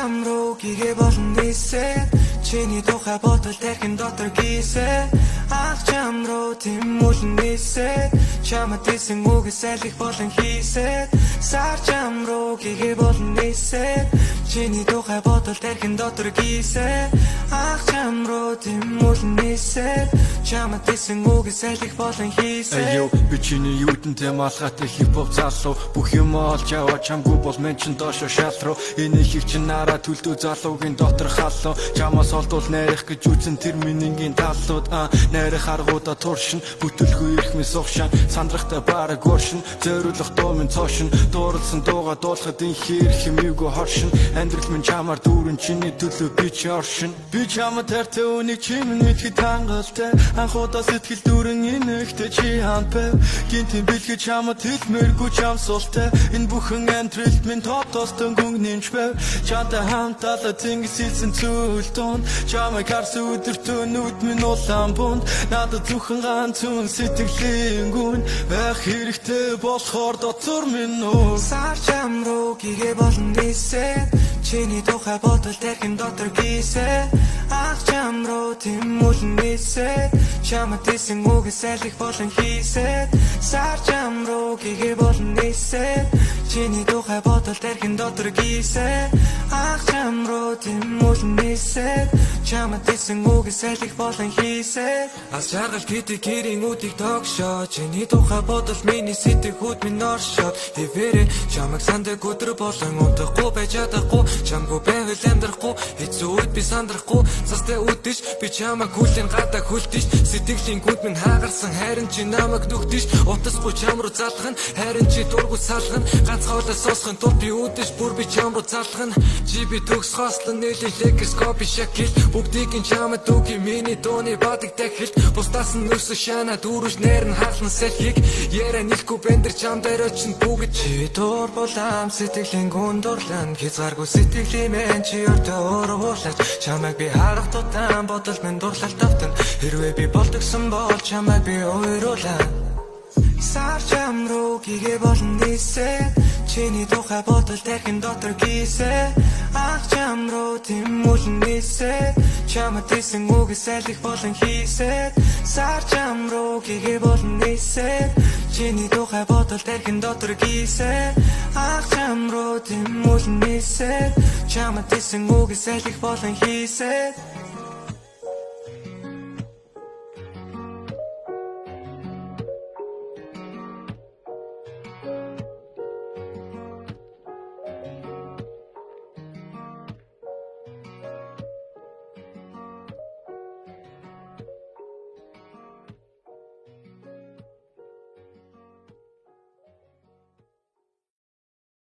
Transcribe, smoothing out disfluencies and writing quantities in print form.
чам руу гээгээ болон нийсээ чиний тухай бодол тархин дотор гисээ ах чам руу тэмүүлэн нийсээ чамд исэн үгээс айлх болон хийсээ сар чам руу гээгээ болон нийсээ чиний тухай бодол тархин дотор гисээ ах чам руу тэмүүлэн нийсээ чамд исэн үгээс айлх болон хийсээ Аюу би чиний юудэнтэй малгайтай хипхоп залуу бүх юм олж аваа чамгүй бол мен чин доошо шалруу энэ их чин нараа төлдөө залуугийн дотор халуу чамаас олдвол найрах гэж үзэн тэр минийгийн талууд найрах аргуудаа туршин бүтэлгүй ирэх мэс угшаа сандрахтай бараг оршин зориулах дуу минь цоошин дуурлсан дууга дуулахад инхээр хэмээгүй хоршин амьдрал минь чамаар дүүрэн чиний төлөө би ч оршин би чамд тартай үнийг чимэн мэдхэд хангалтай анхудаа сэтгэл дүүрэн инэхтэй чи хамт байв гинтийн бэлгээ чамд хэлмээргүй чам суултай энэ бүхэн амьдралд минь тоотостон гүн нэмж байв чантай хамталаа тэнгис хэлсэн зүйл донд чамайг харсан өдөртөө нүд минь улаан бунд надад зүхэн ганцхан сэтгэлийн гүн байх хэрэгтэй болохоор дотор минь нөө сар чам руу гээгээ болон нийсээ чиний тухай бодол тархин дотор гисээ ах чам руу тэмүүлэн нийсээ чамд исэн үгээс айлх болон хийсээ сар чам руу гээгээ болон нийсээ чиний тухай бодол тархин дотор гисээ ах чам руу тэмүүлэн нийсээ чамд исэн үгээс айлх болон хийсээ ас жаргал гэдэг гэрийн үдийг тогшоо чиний тухай бодол миний сэтгэхүйд минь оршоод хэвээрээ чамайг санддаг өдөр болон унтахгүй байж чадахгүй чамгүй байвал амьдрахгүй хэцүү үед би сандрахгүй цастай үдэж би чамайг хүлэн гадаа хүлдэж сэтгэлийн гүнд минь хаагарсан хайрын чи намайг нүгдэж утасгүй чам руу залгана хайрын чи дургүй салгана ганц хоолой сосхын тул би үдэж бүр би чам руу залгана чи би төгс хослон нэлээ лекскопи шакил бүгдийг ин чамд үгүй миний дууны бадаг дахил бусдаас нь өсө шана дүүрж нэр нь хаална сэлхийг яра нэлгүй бэндэр чам дээр очин бүгд чи дуур булам сэтгэлийн гүнд дурлан хязгааргүй сэтгэлийн мэн чи өртөө өөрөөлж чамайг би харах тутам бодол минь дурлал тавтан хэрвээ би болдгсон бол чамайг би уйруулаа сар чам руу гээгээ болон нийсээ чиний тухай бодол тархин дотор гисээ ах чам руу тэмүүлэн нийсээ чамд исэн үгээс айлх болон хийсээ сар чам руу гээгээ болон нийсээ чиний тухай бодол тархин дотор гисээ ах чам руу тэмүүлэн нийсээ чамд исэн үгээс айлх болон хийсээ